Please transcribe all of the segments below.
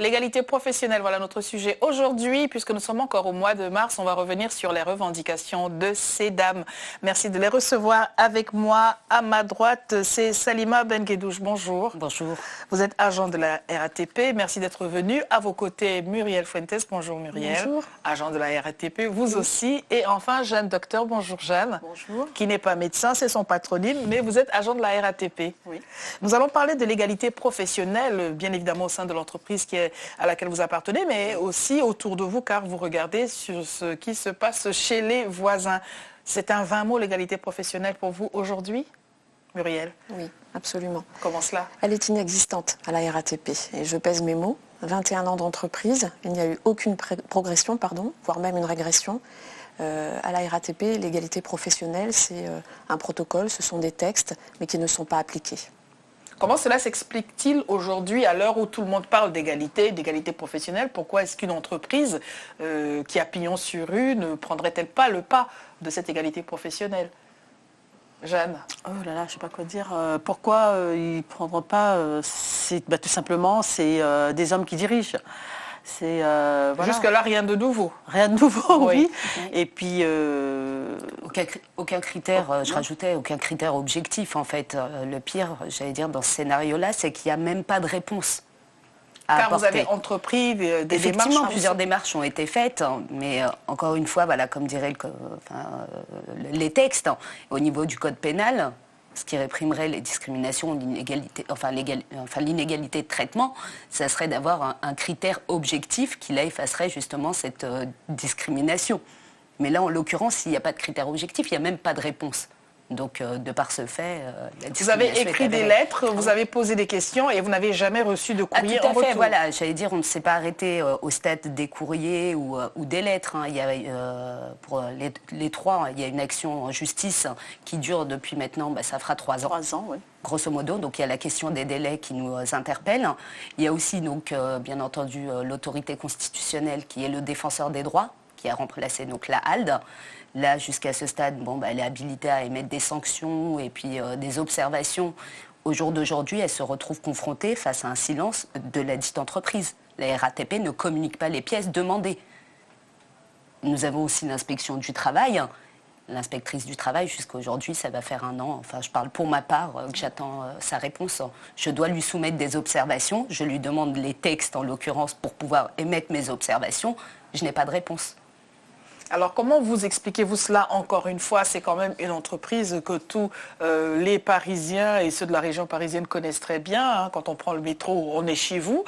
L'égalité professionnelle, voilà notre sujet aujourd'hui. Puisque nous sommes encore au mois de mars, on va revenir sur les revendications de ces dames. Merci de les recevoir avec moi. À ma droite, c'est Salima Benguedouche. Bonjour. Bonjour. Vous êtes agent de la RATP. Merci d'être venu. À vos côtés, Muriel Fuentes. Bonjour Muriel. Bonjour. Agent de la RATP, vous aussi. Et enfin, Jeanne Docteur. Bonjour Jeanne. Bonjour. Qui n'est pas médecin, c'est son patronyme, mais vous êtes agent de la RATP. Oui. Nous allons parler de l'égalité professionnelle, bien évidemment au sein de l'entreprise à laquelle vous appartenez, mais aussi autour de vous, car vous regardez sur ce qui se passe chez les voisins. C'est un 20 mots, l'égalité professionnelle, pour vous aujourd'hui, Muriel? Oui, absolument. Comment cela? Elle est inexistante à la RATP. Et je pèse mes mots. 21 ans d'entreprise, il n'y a eu aucune progression, voire même une régression. À la RATP, l'égalité professionnelle, c'est un protocole, ce sont des textes, mais qui ne sont pas appliqués. Comment cela s'explique-t-il aujourd'hui, à l'heure où tout le monde parle d'égalité professionnelle? Pourquoi est-ce qu'une entreprise qui a pignon sur rue ne prendrait-elle pas le pas de cette égalité professionnelle? Jeanne? Oh là là, je ne sais pas quoi dire. Pourquoi ils ne prendront pas tout simplement, c'est des hommes qui dirigent. Voilà. Jusque-là, rien de nouveau. Rien de nouveau, oui. Et puis, aucun critère, je rajoutais, aucun critère objectif, en fait. Le pire, j'allais dire, dans ce scénario-là, c'est qu'il n'y a même pas de réponse à Car apporter. Vous avez entrepris des démarches. Effectivement, plusieurs démarches ont été faites, mais encore une fois, voilà, comme diraient les textes, au niveau du code pénal, ce qui réprimerait les discriminations, l'inégalité, l'inégalité de traitement, ça serait d'avoir un critère objectif qui là effacerait justement cette discrimination. Mais là, en l'occurrence, il n'y a pas de critère objectif, il n'y a même pas de réponse. Donc, de par ce fait, la discrimination. Vous avez écrit des lettres, vous avez posé des questions et vous n'avez jamais reçu de courrier tout à en fait, retour. voilà. J'allais dire, on ne s'est pas arrêté au stade des courriers ou des lettres. Il y a, pour les trois, il y a une action en justice qui dure depuis maintenant, ça fera 3 ans. 3 ans, oui. Grosso modo, donc il y a la question des délais qui nous interpelle. Il y a aussi, donc, bien entendu, l'autorité constitutionnelle qui est le défenseur des droits, qui a remplacé donc la HALD. Là, jusqu'à ce stade, elle est habilitée à émettre des sanctions et puis des observations. Au jour d'aujourd'hui, elle se retrouve confrontée face à un silence de la dite entreprise. La RATP ne communique pas les pièces demandées. Nous avons aussi l'inspection du travail. L'inspectrice du travail, jusqu'à aujourd'hui, ça va faire 1 an. Enfin, je parle pour ma part, que j'attends sa réponse. Je dois lui soumettre des observations. Je lui demande les textes, en l'occurrence, pour pouvoir émettre mes observations. Je n'ai pas de réponse. Alors, comment vous expliquez-vous cela encore une fois? C'est quand même une entreprise que tous les Parisiens et ceux de la région parisienne connaissent très bien. Quand on prend le métro, on est chez vous.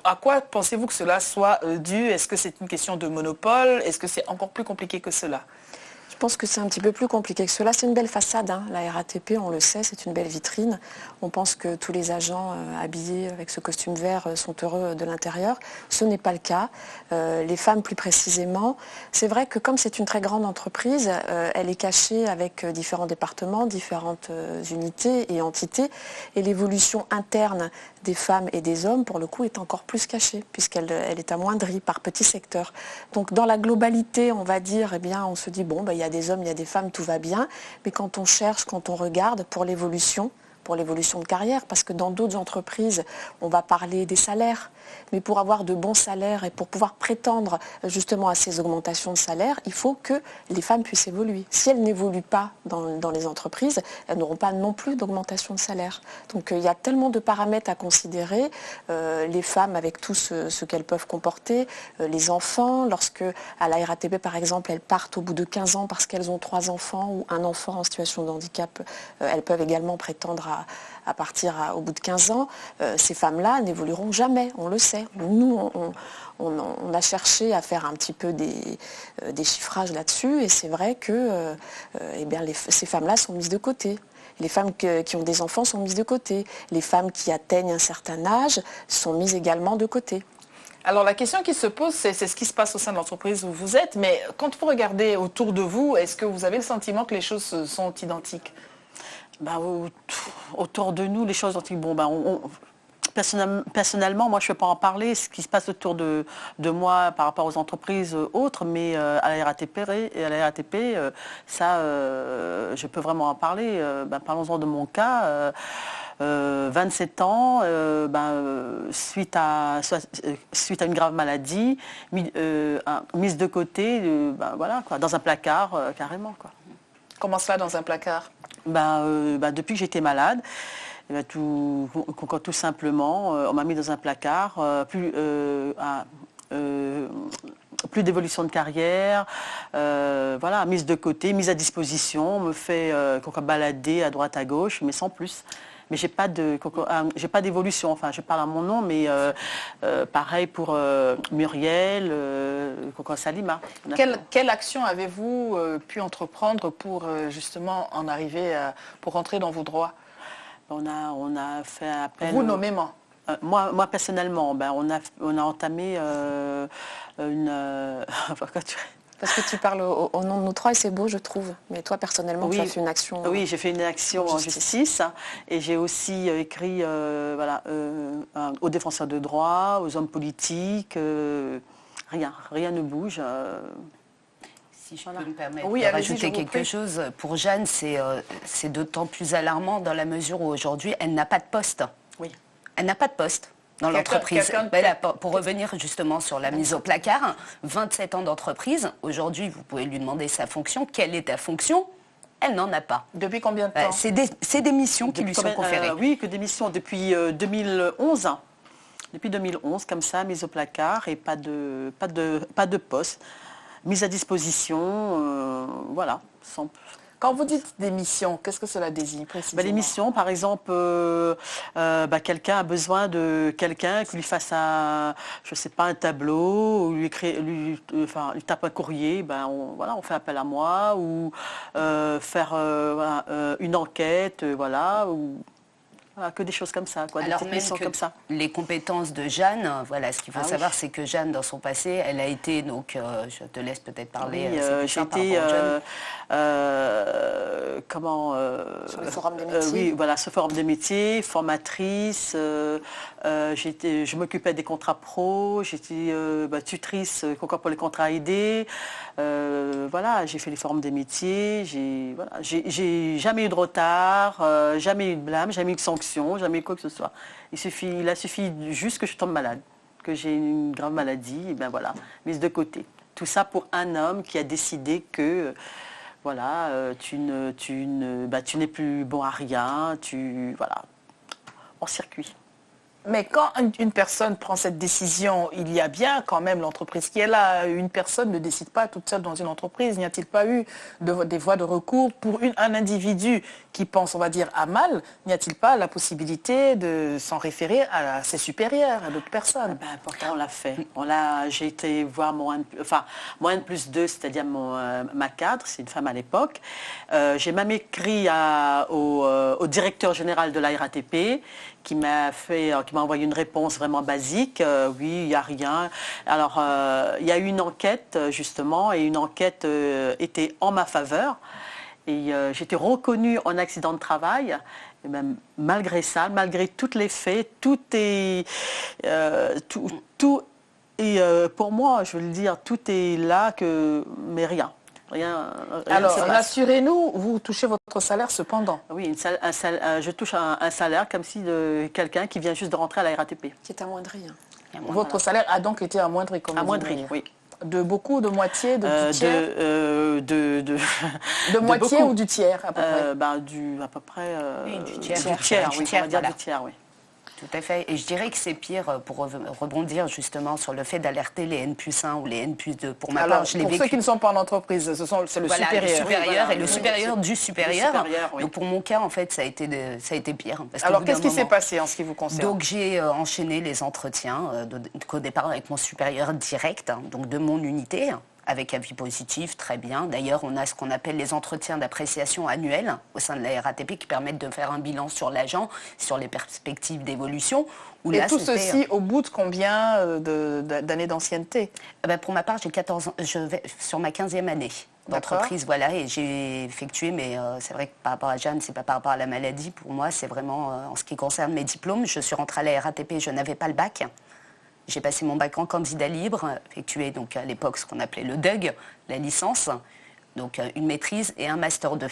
À quoi pensez-vous que cela soit dû? Est-ce que c'est une question de monopole? Est-ce que c'est encore plus compliqué que cela? Je pense que c'est un petit peu plus compliqué que cela. C'est une belle façade, la RATP, on le sait, c'est une belle vitrine. On pense que tous les agents habillés avec ce costume vert sont heureux de l'intérieur. Ce n'est pas le cas. Les femmes, plus précisément, c'est vrai que comme c'est une très grande entreprise, elle est cachée avec différents départements, différentes unités et entités. Et l'évolution interne des femmes et des hommes, pour le coup, est encore plus cachée, puisqu'elle est amoindrie par petits secteurs. Donc, dans la globalité, on va dire, on se dit, il y a des hommes, il y a des femmes, tout va bien. Mais quand on cherche, quand on regarde pour l'évolution de carrière, parce que dans d'autres entreprises, on va parler des salaires. Mais pour avoir de bons salaires et pour pouvoir prétendre justement à ces augmentations de salaire, il faut que les femmes puissent évoluer. Si elles n'évoluent pas dans les entreprises, elles n'auront pas non plus d'augmentation de salaire. Donc il y a tellement de paramètres à considérer. Les femmes avec tout ce qu'elles peuvent comporter, les enfants, lorsque à la RATP par exemple, elles partent au bout de 15 ans parce qu'elles ont 3 enfants ou un enfant en situation de handicap, elles peuvent également prétendre à partir au bout de 15 ans. Ces femmes-là n'évolueront jamais, on le sait. Nous, on a cherché à faire un petit peu des chiffrages là-dessus et c'est vrai que ces femmes-là sont mises de côté. Les femmes qui ont des enfants sont mises de côté. Les femmes qui atteignent un certain âge sont mises également de côté. Alors la question qui se pose, c'est ce qui se passe au sein de l'entreprise où vous êtes, mais quand vous regardez autour de vous, est-ce que vous avez le sentiment que les choses sont identiques? Autour de nous, les choses sont personnellement, moi, je ne peux pas en parler, ce qui se passe autour de moi par rapport aux entreprises autres, mais à la RATP, ça, je peux vraiment en parler. Parlons-en de mon cas. 27 ans, suite à une grave maladie, mise de côté, voilà, quoi, dans un placard, carrément. Quoi. Comment cela, dans un placard? Depuis que j'étais malade, tout simplement, on m'a mis dans un placard, plus d'évolution de carrière, voilà, mise de côté, mise à disposition, on me fait balader à droite à gauche, mais sans plus. Mais j'ai pas d'évolution. Enfin, je parle à mon nom, mais pareil pour Muriel, Salima. Quelle action avez-vous pu entreprendre pour justement en arriver pour rentrer dans vos droits? On a fait appel. Vous nommément. Moi personnellement, on a entamé une. Parce que tu parles au nom de nous trois et c'est beau, je trouve. Mais toi, personnellement, oui, tu as fait une action. Oui, j'ai fait une action en justice et j'ai aussi écrit aux défenseurs de droit, aux hommes politiques. Rien ne bouge. Si je peux me permettre de rajouter quelque chose, pour Jeanne, c'est d'autant plus alarmant dans la mesure où aujourd'hui, elle n'a pas de poste. Oui. Elle n'a pas de poste dans l'entreprise. Pour revenir justement sur la mise au placard, 27 ans d'entreprise, aujourd'hui, vous pouvez lui demander sa fonction. Quelle est ta fonction? Elle n'en a pas. Depuis combien de temps? C'est des missions qui lui sont conférées. Oui, que des missions depuis 2011. Depuis 2011, comme ça, mise au placard et pas de poste. Mise à disposition, voilà. Quand vous dites des missions, qu'est-ce que cela désigne précisément? Les missions, par exemple, quelqu'un a besoin de quelqu'un qui lui fasse un tableau, ou lui tape un courrier, on fait appel à moi, ou faire une enquête, que des choses comme ça, quoi, alors des petites missions comme ça. Les compétences de Jeanne, voilà, ce qu'il faut savoir, c'est que Jeanne, dans son passé, elle a été, donc, je te laisse peut-être parler. Oui, j'ai été, sur le forum des métiers. oui, voilà, ce forum des métiers, formatrice. Je m'occupais des contrats pro. J'étais tutrice pour les contrats aidés. Voilà, j'ai fait les forums des métiers. J'ai jamais eu de retard, jamais eu de blâme, jamais eu de sanction. Jamais quoi que ce soit. Il a suffi juste que je tombe malade, que j'ai une grave maladie, et voilà, mise de côté. Tout ça pour un homme qui a décidé que tu n'es plus bon à rien, en circuit. Mais quand une personne prend cette décision, il y a bien quand même l'entreprise qui est là. Une personne ne décide pas toute seule dans une entreprise. N'y a-t-il pas eu des voies de recours pour un individu qui pense, on va dire, à mal? N'y a-t-il pas la possibilité de s'en référer à ses supérieurs, à d'autres personnes? Pourtant, on l'a fait. J'ai été voir mon N+2, c'est-à-dire ma cadre, c'est une femme à l'époque. J'ai même écrit au directeur général de la RATP qui m'a envoyé une réponse vraiment basique. Oui, il n'y a rien. Alors, il y a eu une enquête, justement, et une enquête était en ma faveur. Et j'étais reconnue en accident de travail. Et même malgré ça, malgré tous les faits, tout est... pour moi, je veux le dire, tout est là, mais rien. Rien alors, rassurez-nous, vous touchez votre salaire cependant? Oui, je touche un salaire comme si de quelqu'un qui vient juste de rentrer à la RATP. Qui est amoindri. Votre salaire a donc été amoindri, comme amoindri, oui. De beaucoup, de moitié, du tiers? De moitié beaucoup. Ou du tiers, à peu près? À peu près... du tiers. Du tiers, oui, on va dire du tiers, oui. Tout à fait. Et je dirais que c'est pire, pour rebondir justement sur le fait d'alerter les N+1 ou les N+2. Pour ma part, je l'ai vécu. Pour ceux qui ne sont pas en entreprise, c'est le supérieur. Le supérieur et le supérieur du supérieur. Oui. Donc pour mon cas, en fait, ça a été pire. Parce alors qu'est-ce qui s'est passé en ce qui vous concerne? Donc j'ai enchaîné les entretiens, au départ avec mon supérieur direct, donc de mon unité, avec avis positif, très bien. D'ailleurs, on a ce qu'on appelle les entretiens d'appréciation annuels au sein de la RATP qui permettent de faire un bilan sur l'agent, sur les perspectives d'évolution. Et tout ceci au bout de combien d'années d'ancienneté? Pour ma part, j'ai 14 ans, je vais sur ma 15e année d'entreprise, voilà, et j'ai effectué, mais c'est vrai que par rapport à Jeanne, c'est pas par rapport à la maladie, pour moi, c'est vraiment en ce qui concerne mes diplômes. Je suis rentrée à la RATP, je n'avais pas le bac. J'ai passé mon bac en candidat libre, effectué donc à l'époque ce qu'on appelait le DUG, la licence. Donc une maîtrise et un master 2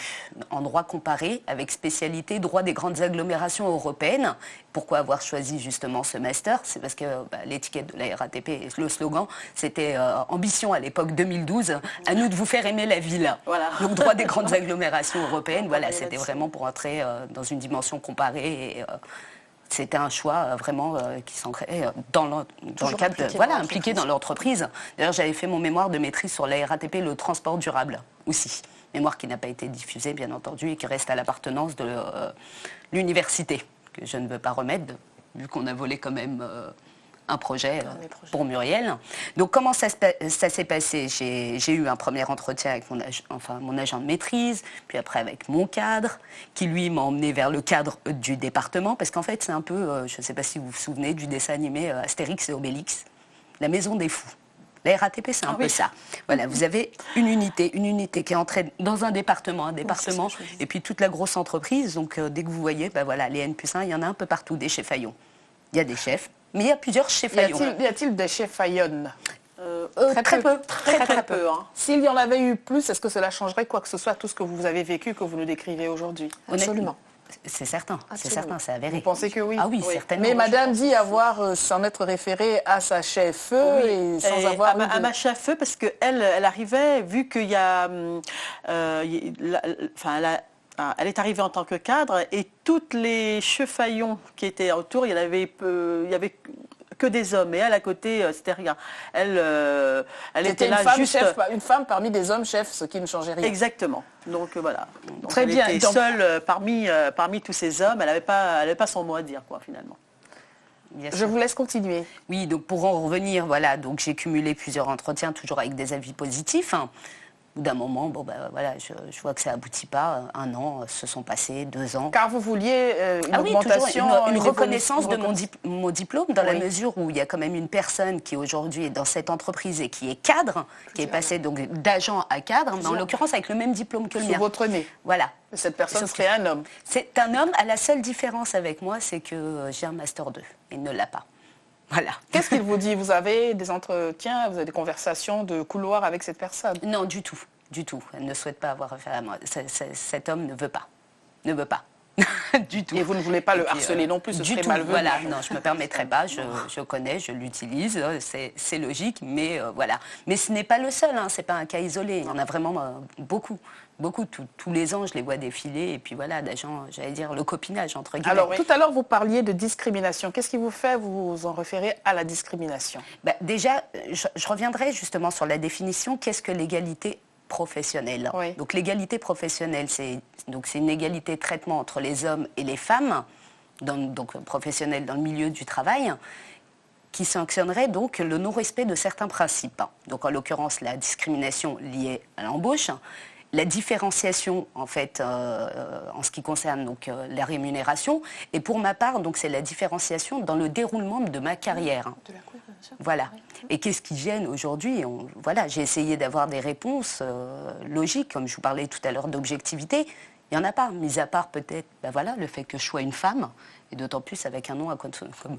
en droit comparé avec spécialité droit des grandes agglomérations européennes. Pourquoi avoir choisi justement ce master? C'est parce que l'étiquette de la RATP et le slogan, c'était ambition à l'époque 2012, à nous de vous faire aimer la ville. Voilà. Donc droit des grandes agglomérations européennes, voilà, c'était vraiment pour entrer dans une dimension comparée. Et, c'était un choix vraiment qui s'ancrait dans le cadre impliqué dans l'entreprise. D'ailleurs, j'avais fait mon mémoire de maîtrise sur la RATP, le transport durable aussi. Mémoire qui n'a pas été diffusée, bien entendu, et qui reste à l'appartenance de l'université, que je ne veux pas remettre, vu qu'on a volé quand même un projet pour Muriel. Donc, comment ça s'est passé? J'ai eu un premier entretien avec mon agent de maîtrise, puis après avec mon cadre, qui lui m'a emmené vers le cadre du département, parce qu'en fait, c'est un peu, je ne sais pas si vous vous souvenez du dessin animé Astérix et Obélix, la maison des fous. La RATP, c'est un peu ça. Voilà, vous avez une unité qui est entrée dans un département, et puis toute la grosse entreprise. Donc, dès que vous voyez, les N+1, il y en a un peu partout, des chefs Fayon. Il y a des chefs, mais il y a plusieurs chefs Fayon. Y a-t-il des chefs Fayon? Très peu. Hein. S'il y en avait eu plus, est-ce que cela changerait quoi que ce soit, tout ce que vous avez vécu, que vous nous décrivez aujourd'hui? Absolument. C'est certain, c'est avéré. Vous pensez que oui? Ah oui, certainement. Mais madame dit s'en être référée à sa chef-feu et sans avoir... À ma chef-feu, parce qu'elle arrivait, vu qu'il y a... elle est arrivée en tant que cadre et toutes les chefaillons qui étaient autour, il y avait que des hommes. Et elle, à côté, c'était rien. Elle était là juste... une femme parmi des hommes chefs, ce qui ne changeait rien. Exactement. Donc voilà. Donc, Très bien. Elle était seule parmi tous ces hommes. Elle n'avait pas son mot à dire, quoi, finalement. Je vous laisse continuer. Oui, donc pour en revenir, donc j'ai cumulé plusieurs entretiens, toujours avec des avis positifs. Au bout d'un moment, je vois que ça aboutit pas. 1 an se sont passés, 2 ans. Car vous vouliez une augmentation, une reconnaissance de mon diplôme, dans la mesure où il y a quand même une personne qui aujourd'hui est dans cette entreprise et qui est cadre, qui est passée donc d'agent à cadre, mais en l'occurrence avec le même diplôme que le mien. Sous votre nez. Voilà. Cette personne serait un homme. C'est un homme. La seule différence avec moi, c'est que j'ai un master 2. Il ne l'a pas. Voilà. Qu'est-ce qu'il vous dit? Vous avez des entretiens, vous avez des conversations de couloir avec cette personne? Non, du tout. Du tout. Elle ne souhaite pas avoir affaire à moi. Cet homme ne veut pas. Ne veut pas. Du tout. Et vous ne voulez pas le harceler non plus, ce serait malvenu. Voilà, non, je ne me permettrai pas, je connais, je l'utilise, c'est logique, mais voilà. Mais ce n'est pas le seul, ce n'est pas un cas isolé, il y en a vraiment beaucoup. Tous les ans, je les vois défiler, et puis voilà, d'agents, j'allais dire, le copinage, entre guillemets. Alors, tout à l'heure, vous parliez de discrimination. Qu'est-ce qui vous fait vous en référer à la discrimination? Déjà, je reviendrai justement sur la définition. Qu'est-ce que l'égalité professionnelle? Oui. Donc l'égalité professionnelle, c'est une égalité de traitement entre les hommes et les femmes, donc professionnels dans le milieu du travail, qui sanctionnerait donc le non-respect de certains principes. Donc en l'occurrence la discrimination liée à l'embauche, la différenciation en fait en ce qui concerne donc la rémunération, et pour ma part donc c'est la différenciation dans le déroulement de ma carrière. Voilà. Et qu'est-ce qui gêne aujourd'hui? J'ai essayé d'avoir des réponses logiques, comme je vous parlais tout à l'heure d'objectivité. Il n'y en a pas, mis à part peut-être le fait que je sois une femme, et d'autant plus avec un nom, comme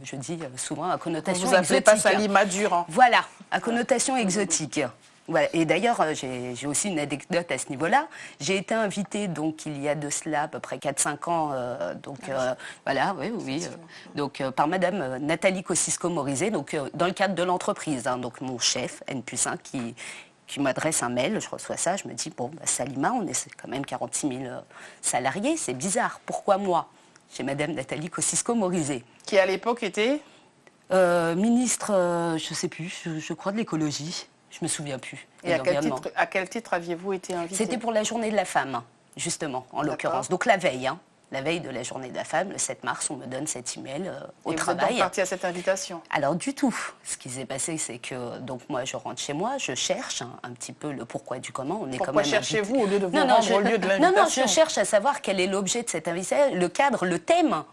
je dis souvent, à connotation exotique. Vous appelez pas Salima Durand. Voilà, à connotation exotique. Voilà. Et d'ailleurs, j'ai aussi une anecdote à ce niveau-là. J'ai été invitée, donc, il y a de cela à peu près 4-5 ans, par Madame Nathalie Kosciusko-Morizet, donc, dans le cadre de l'entreprise. Donc, mon chef, N+1, qui m'adresse un mail, je reçois ça, je me dis, Salima, on est quand même 46 000 salariés, c'est bizarre. Pourquoi moi? J'ai Madame Nathalie Kosciusko-Morizet. Qui, à l'époque, était ministre, je ne sais plus, je crois de l'écologie. Je ne me souviens plus. Et à quel titre aviez-vous été invité? C'était pour la journée de la femme, justement, en l'occurrence. Donc la veille, la veille de la journée de la femme, le 7 mars, on me donne cet email au travail. Vous êtes donc partie à cette invitation? Alors du tout. Ce qui s'est passé, c'est que donc moi je rentre chez moi, je cherche un petit peu le pourquoi du comment. Pourquoi cherchez-vous au lieu de vous rendre au lieu de l'invitation? Non, je cherche à savoir quel est l'objet de cette invitation, le cadre, le thème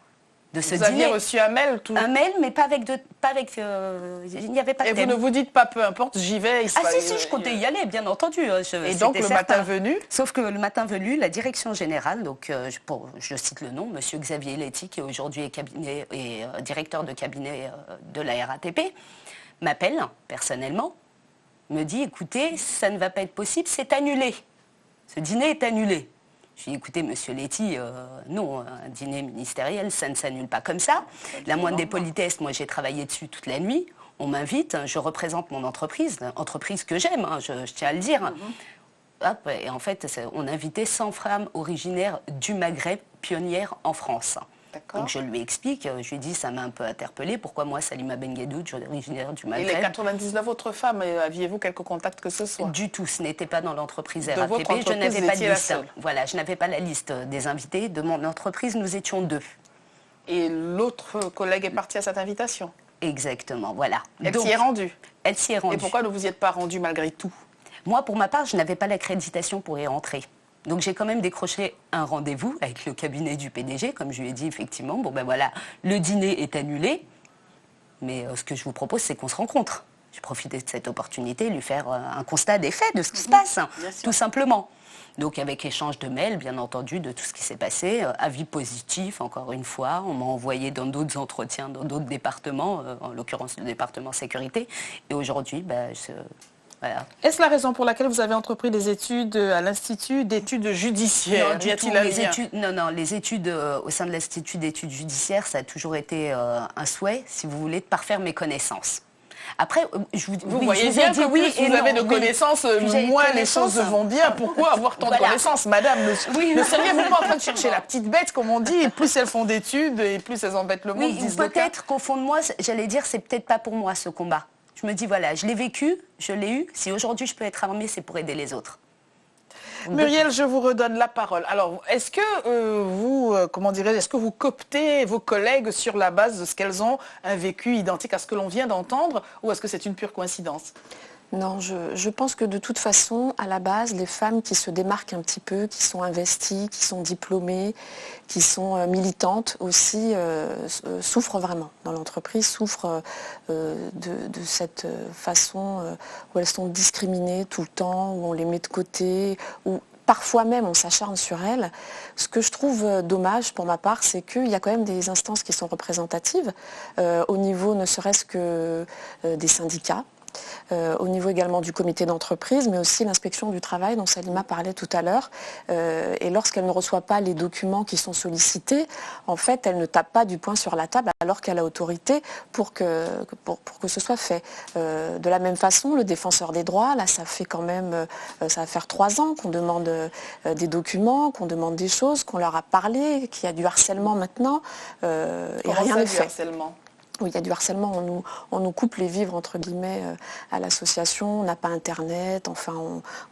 de ce dîner. Vous aviez reçu un mail Un mail, mais pas avec il n'y avait pas de thème. Et vous ne vous dites pas, peu importe, j'y vais. Si, je comptais y aller, bien entendu. Et donc, le matin venu? Sauf que le matin venu, la direction générale, donc, je cite le nom, monsieur Xavier Letty, qui aujourd'hui est directeur de cabinet de la RATP, m'appelle personnellement, me dit, écoutez, ça ne va pas être possible, c'est annulé. ce dîner est annulé. Je lui ai dit, écoutez, monsieur Letty, non, un dîner ministériel, ça ne s'annule pas comme ça. La moindre des politesses, moi j'ai travaillé dessus toute la nuit. On m'invite, je représente mon entreprise que j'aime, hein, je tiens à le dire. Hop, et en fait, on invitait 100 femmes originaires du Maghreb, pionnières en France. Donc je lui explique, je lui dis, ça m'a un peu interpellée, pourquoi moi, Salima Benguedou, originaire du Maghreb. Et les 99 autres femmes, aviez-vous quelques contacts que ce soit? Du tout, ce n'était pas dans l'entreprise RATP. Je n'avais pas de liste. Seule. Voilà, je n'avais pas la liste des invités. De mon entreprise, nous étions 2. Et l'autre collègue est partie à cette invitation? Exactement, voilà. Elle s'y est rendue? Elle s'y est rendue. Et pourquoi ne vous y êtes pas rendue malgré tout? Moi, pour ma part, je n'avais pas l'accréditation pour y rentrer. Donc j'ai quand même décroché un rendez-vous avec le cabinet du PDG, comme je lui ai dit effectivement. Bon ben voilà, le dîner est annulé, mais ce que je vous propose, c'est qu'on se rencontre. J'ai profité de cette opportunité, lui faire un constat des faits, de ce qui se passe, tout simplement. Donc avec échange de mails, bien entendu, de tout ce qui s'est passé, avis positif, encore une fois. On m'a envoyé dans d'autres entretiens, dans d'autres départements, en l'occurrence le département sécurité. Et aujourd'hui, voilà. Est-ce la raison pour laquelle vous avez entrepris des études à l'Institut d'études judiciaires? Non, du tout. Les études au sein de l'Institut d'études judiciaires, ça a toujours été un souhait, si vous voulez, de parfaire mes connaissances. Après, vous voyez bien que plus vous avez de connaissances, moins les choses vont bien. Pourquoi avoir tant de connaissances, madame? Ne seriez-vous pas en train de chercher la petite bête, comme on dit? Et plus elles font d'études, et plus elles embêtent le monde. Oui, peut-être qu'au fond de moi, j'allais dire, c'est peut-être pas pour moi ce combat. Je me dis, voilà, je l'ai vécu, je l'ai eu. Si aujourd'hui je peux être armée, c'est pour aider les autres. Muriel, je vous redonne la parole. Alors, est-ce que est-ce que vous cooptez vos collègues sur la base de ce qu'elles ont un vécu identique à ce que l'on vient d'entendre, ou est-ce que c'est une pure coïncidence? Non, je pense que de toute façon, à la base, les femmes qui se démarquent un petit peu, qui sont investies, qui sont diplômées, qui sont militantes aussi, souffrent vraiment dans l'entreprise, souffrent de cette façon où elles sont discriminées tout le temps, où on les met de côté, où parfois même on s'acharne sur elles. Ce que je trouve dommage pour ma part, c'est qu'il y a quand même des instances qui sont représentatives, au niveau ne serait-ce que des syndicats, au niveau également du comité d'entreprise, mais aussi l'inspection du travail dont Salima parlait tout à l'heure. Et lorsqu'elle ne reçoit pas les documents qui sont sollicités, en fait, elle ne tape pas du poing sur la table alors qu'elle a autorité pour que ce soit fait. De la même façon, le défenseur des droits, là, ça va faire 3 ans qu'on demande des documents, qu'on demande des choses, qu'on leur a parlé, qu'il y a du harcèlement maintenant, et rien n'est fait. Harcèlement? Oui, il y a du harcèlement, on nous coupe les vivres, entre guillemets, à l'association, on n'a pas Internet, enfin,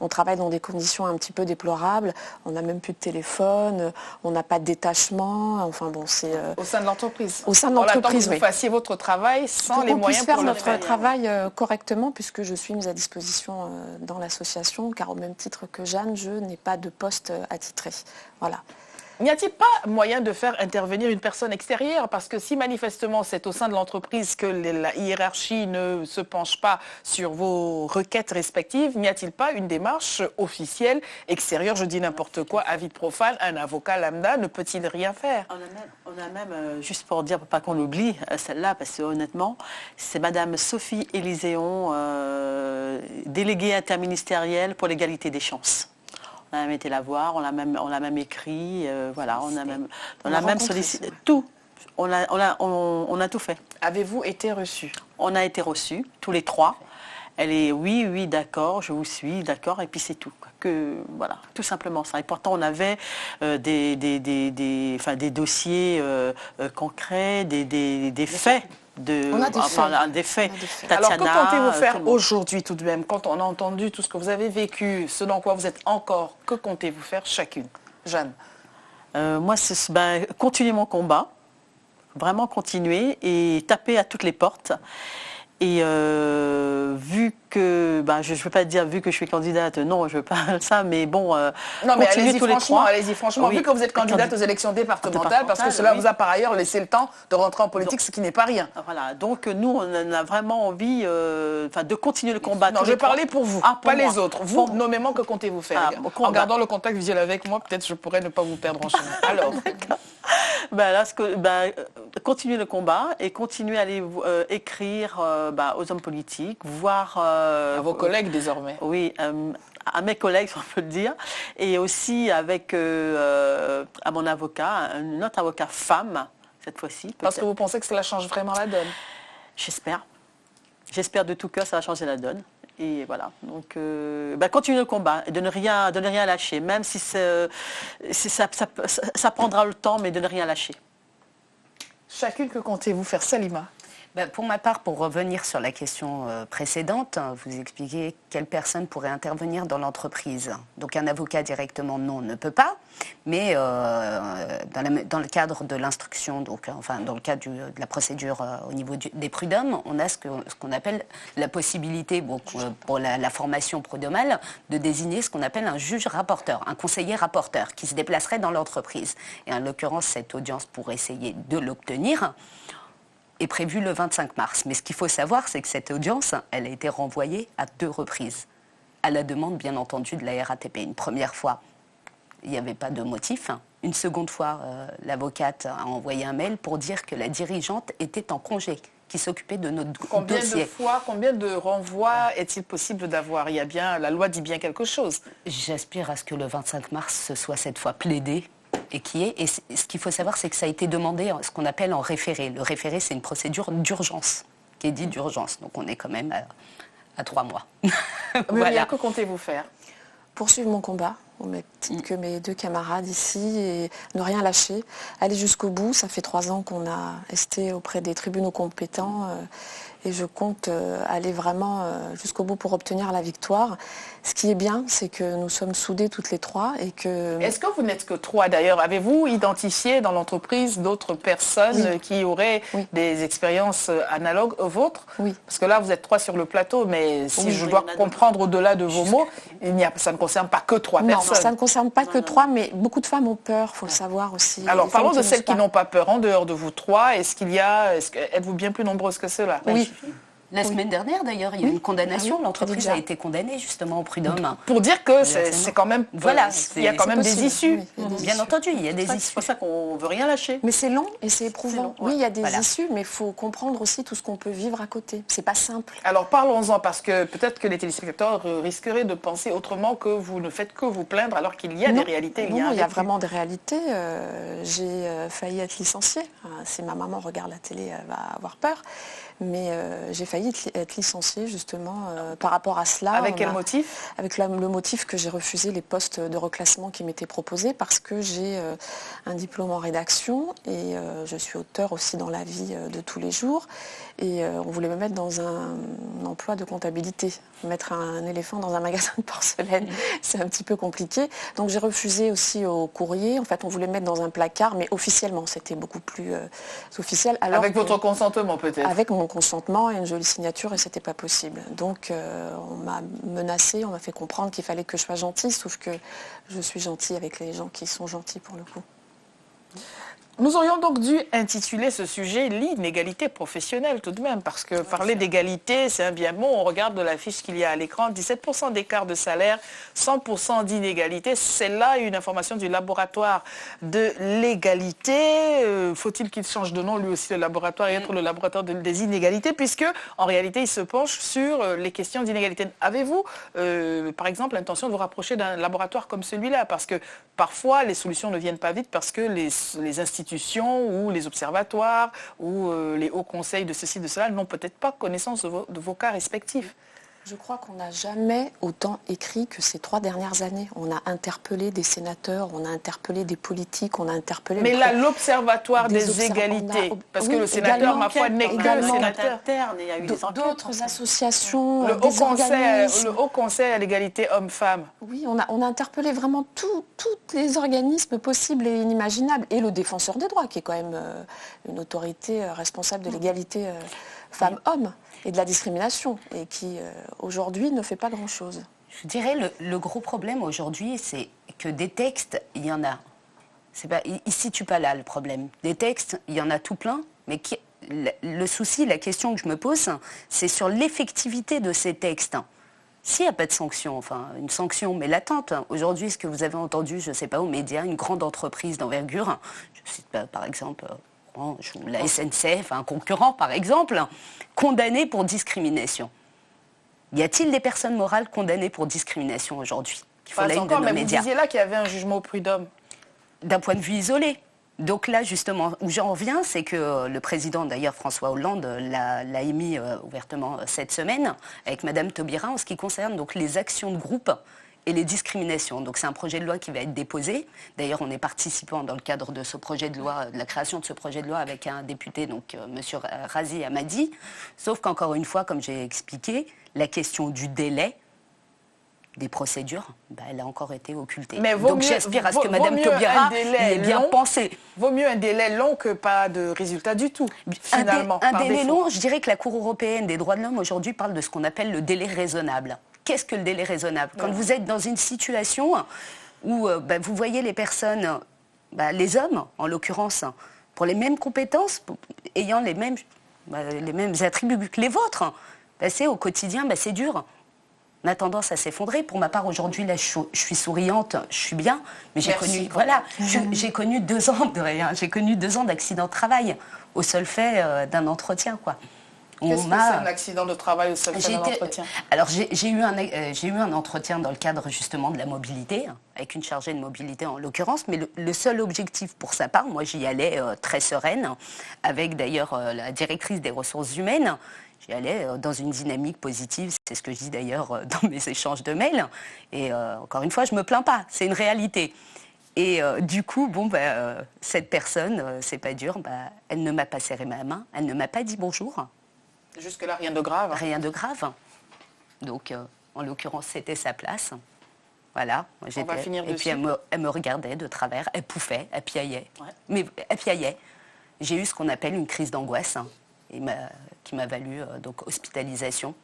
on travaille dans des conditions un petit peu déplorables, on n'a même plus de téléphone, on n'a pas de détachement, enfin bon, c'est... Au sein de l'entreprise? Au sein de l'entreprise, oui. Vous fassiez votre travail sans les moyens pour le faire notre travail correctement, puisque je suis mise à disposition dans l'association, car au même titre que Jeanne, je n'ai pas de poste attitré. Voilà. N'y a-t-il pas moyen de faire intervenir une personne extérieure? Parce que si manifestement c'est au sein de l'entreprise que la hiérarchie ne se penche pas sur vos requêtes respectives, n'y a-t-il pas une démarche officielle extérieure? Je dis n'importe quoi, avis de profane, un avocat lambda ne peut-il rien faire? On a même, juste pour dire, pour pas qu'on l'oublie, celle-là, parce que honnêtement, c'est Madame Sophie Élyséon, déléguée interministérielle pour l'égalité des chances. On a même été la voir, on l'a même écrit, voilà, on a même sollicité tout. On a tout fait. Avez-vous été reçus? On a été reçus, tous les 3. Elle est oui, d'accord, je vous suis, d'accord, et puis c'est tout. Voilà, tout simplement ça. Et pourtant, on avait des dossiers concrets, des faits. Des faits. Alors, que comptez-vous faire aujourd'hui tout de même, quand on a entendu tout ce que vous avez vécu, ce dans quoi vous êtes encore, que comptez-vous faire chacune? Jeanne? Moi, c'est continuer mon combat, vraiment continuer et taper à toutes les portes. Et vu que, je ne veux pas dire vu que je suis candidate, non, je ne veux pas ça, mais bon, non, mais allez-y franchement, oui, vu que vous êtes candidate aux élections départementales, parce que cela vous a par ailleurs laissé le temps de rentrer en politique, ce qui n'est pas rien. Voilà, donc nous, on a vraiment envie de continuer le combat. Non, je parlais pour vous, pas les autres. Vous, nommément, que comptez-vous faire? En gardant le contact visuel avec moi, peut-être je pourrais ne pas vous perdre en chemin. Alors continuer le combat et continuer à aller écrire aux hommes politiques, voir... à vos collègues désormais. Oui, à mes collègues, si on peut le dire, et aussi avec à mon avocat, une autre avocat femme, cette fois-ci. Parce que vous pensez que cela change vraiment la donne? J'espère. J'espère de tout cœur que ça va changer la donne. Et voilà. Donc, continuer le combat et de ne rien lâcher, même si ça prendra le temps, mais de ne rien lâcher. Chacune, que comptez-vous faire, Salima? Pour ma part, pour revenir sur la question précédente, vous expliquez quelle personne pourrait intervenir dans l'entreprise. Donc un avocat directement, non, ne peut pas, mais dans le cadre de l'instruction, donc enfin dans le cadre de la procédure au niveau des prud'hommes, on a ce qu'on appelle la possibilité, pour la formation prud'homale, de désigner ce qu'on appelle un juge rapporteur, un conseiller rapporteur, qui se déplacerait dans l'entreprise. Et en l'occurrence, cette audience, pour essayer de l'obtenir, est prévue le 25 mars. Mais ce qu'il faut savoir, c'est que cette audience, elle a été renvoyée à 2 reprises, à la demande, bien entendu, de la RATP. Une première fois, il n'y avait pas de motif. Une seconde fois, l'avocate a envoyé un mail pour dire que la dirigeante était en congé, qui s'occupait de notre dossier. Combien de renvois est-il possible d'avoir? La loi dit bien quelque chose. J'aspire à ce que le 25 mars, ce soit cette fois plaidé. Et ce qu'il faut savoir, c'est que ça a été demandé, ce qu'on appelle en référé. Le référé, c'est une procédure d'urgence, qui est dite d'urgence. Donc on est quand même à 3 mois. Voilà. Que comptez-vous faire? Poursuivre mon combat, au même titre que mes 2 camarades ici, et ne rien lâcher, aller jusqu'au bout. Ça fait 3 ans qu'on a esté auprès des tribunaux compétents et je compte aller vraiment jusqu'au bout pour obtenir la victoire. Ce qui est bien, c'est que nous sommes soudés toutes les 3 et que... Est-ce que vous n'êtes que 3 d'ailleurs? Avez-vous identifié dans l'entreprise d'autres personnes qui auraient des expériences analogues aux vôtres? Oui. Parce que là, vous êtes 3 sur le plateau, mais si je dois comprendre au-delà de vos mots, ça ne concerne pas que 3 personnes. Non, ça ne concerne pas que 3, mais beaucoup de femmes ont peur, il faut le savoir aussi. Alors, parlons de celles qui n'ont pas peur. En dehors de vous 3, êtes-vous bien plus nombreuses que cela? Oui. La semaine dernière, d'ailleurs, il y a eu une condamnation. L'entreprise a été condamnée, justement, au prud'homme. Pour dire que c'est quand même... Voilà, il y a quand même des issues. Bien entendu, il y a des issues. C'est pour ça qu'on ne veut rien lâcher. Mais c'est long et c'est éprouvant. Oui, il y a des issues, mais il faut comprendre aussi tout ce qu'on peut vivre à côté. C'est pas simple. Alors parlons-en, parce que peut-être que les téléspectateurs risqueraient de penser autrement que vous ne faites que vous plaindre, alors qu'il y a des réalités. Il y a vraiment des réalités. J'ai failli être licenciée. Si ma maman regarde la télé, elle va avoir peur. Mais j'ai failli être licenciée justement par rapport à cela. Avec quel motif? Avec le motif que j'ai refusé les postes de reclassement qui m'étaient proposés parce que j'ai un diplôme en rédaction et je suis auteure aussi dans la vie de tous les jours. Et on voulait me mettre dans un emploi de comptabilité. Mettre un éléphant dans un magasin de porcelaine, c'est un petit peu compliqué. Donc j'ai refusé aussi au courrier. En fait, on voulait me mettre dans un placard, mais officiellement, c'était beaucoup plus officiel. Alors avec votre consentement peut-être? Avec mon consentement et une jolie signature, et c'était pas possible. Donc on m'a menacée, on m'a fait comprendre qu'il fallait que je sois gentille, sauf que je suis gentille avec les gens qui sont gentils pour le coup. Nous aurions donc dû intituler ce sujet « L'inégalité professionnelle » tout de même, parce que parler d'égalité, c'est un bien bon. On regarde de la fiche qu'il y a à l'écran, 17% d'écart de salaire, 100% d'inégalité. C'est là une information du laboratoire de l'égalité. Faut-il qu'il change de nom, lui aussi, le laboratoire, et être le laboratoire des inégalités, puisque, en réalité, il se penche sur les questions d'inégalité. Avez-vous, par exemple, l'intention de vous rapprocher d'un laboratoire comme celui-là? Parce que parfois, les solutions ne viennent pas vite, parce que les institutions ou les observatoires ou les hauts conseils de ceci, de cela n'ont peut-être pas connaissance de vos cas respectifs. Je crois qu'on n'a jamais autant écrit que ces 3 dernières années. On a interpellé des sénateurs, on a interpellé des politiques, on a interpellé... Mais là, l'observatoire des égalités, parce que le sénateur, ma foi, n'est que sénateur. Il y a eu d'autres associations, le Haut Conseil à l'égalité homme-femme. Oui, on a interpellé vraiment tous les organismes possibles et inimaginables. Et le défenseur des droits, qui est quand même une autorité responsable de l'égalité femmes-hommes et de la discrimination, et qui aujourd'hui ne fait pas grand-chose. Je dirais le gros problème aujourd'hui, c'est que des textes, il y en a. Il ne se situe pas là le problème. Des textes, il y en a tout plein, mais le souci, la question que je me pose, c'est sur l'effectivité de ces textes. S'il n'y a pas de sanction, enfin une sanction mais latente, aujourd'hui, ce que vous avez entendu, je ne sais pas, aux médias, une grande entreprise d'envergure, je cite par exemple la SNCF, un concurrent par exemple, condamné pour discrimination. Y a-t-il des personnes morales condamnées pour discrimination aujourd'hui? Il faut Pas l'aide de encore, nos mais vous médias. disiez là qu'il y avait un jugement au prud'homme. D'un point de vue isolé. Donc là, justement, où j'en reviens, c'est que le président, d'ailleurs, François Hollande, l'a émis ouvertement cette semaine avec Madame Taubira en ce qui concerne donc, les actions de groupe et les discriminations. Donc c'est un projet de loi qui va être déposé. D'ailleurs, on est participant dans le cadre de ce projet de loi, de la création de ce projet de loi avec un député, donc Monsieur Razi Hamadi. Sauf qu'encore une fois, comme j'ai expliqué, la question du délai des procédures, elle a encore été occultée. Mais donc j'aspire à ce que Mme Taubira y ait bien pensé. Vaut mieux un délai long que pas de résultat du tout, finalement. Un délai long, je dirais que la Cour européenne des droits de l'homme aujourd'hui parle de ce qu'on appelle le délai raisonnable. Qu'est-ce que le délai raisonnable? Quand vous êtes dans une situation où vous voyez les personnes, les hommes en l'occurrence, pour les mêmes compétences, ayant les mêmes attributs que les vôtres, c'est au quotidien, c'est dur. On a tendance à s'effondrer. Pour ma part, aujourd'hui, là, je suis souriante, je suis bien, mais j'ai connu 2 ans de rien. J'ai connu 2 ans d'accident de travail au seul fait d'un entretien, quoi. Qu'est-ce que c'est un accident de travail au seul fait d'un entretien? Alors, j'ai eu un entretien dans le cadre justement de la mobilité, avec une chargée de mobilité en l'occurrence, mais le seul objectif pour sa part, moi j'y allais très sereine, avec d'ailleurs la directrice des ressources humaines. J'y allais dans une dynamique positive, c'est ce que je dis d'ailleurs dans mes échanges de mails. Et encore une fois, je ne me plains pas, c'est une réalité. Et du coup, cette personne, c'est pas dur, elle ne m'a pas serré ma main, elle ne m'a pas dit bonjour. Jusque-là, rien de grave. Rien de grave. Donc, en l'occurrence, c'était sa place. Voilà. On va finir dessus. Et puis, elle me regardait de travers, elle pouffait, elle piaillait. Ouais. Mais elle piaillait. J'ai eu ce qu'on appelle une crise d'angoisse, qui m'a valu donc hospitalisation.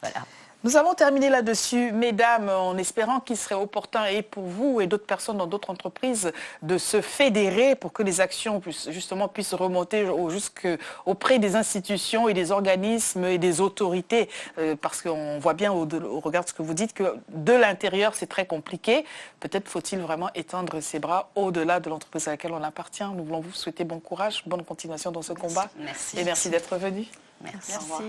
Voilà. Nous avons terminé là-dessus, mesdames, en espérant qu'il serait opportun et pour vous et d'autres personnes dans d'autres entreprises de se fédérer pour que les actions puissent remonter auprès des institutions et des organismes et des autorités. Parce qu'on voit bien au regard de ce que vous dites que de l'intérieur, c'est très compliqué. Peut-être faut-il vraiment étendre ses bras au-delà de l'entreprise à laquelle on appartient. Nous voulons vous souhaiter bon courage, bonne continuation dans ce combat. Merci. Et merci d'être venu. Merci. Au revoir.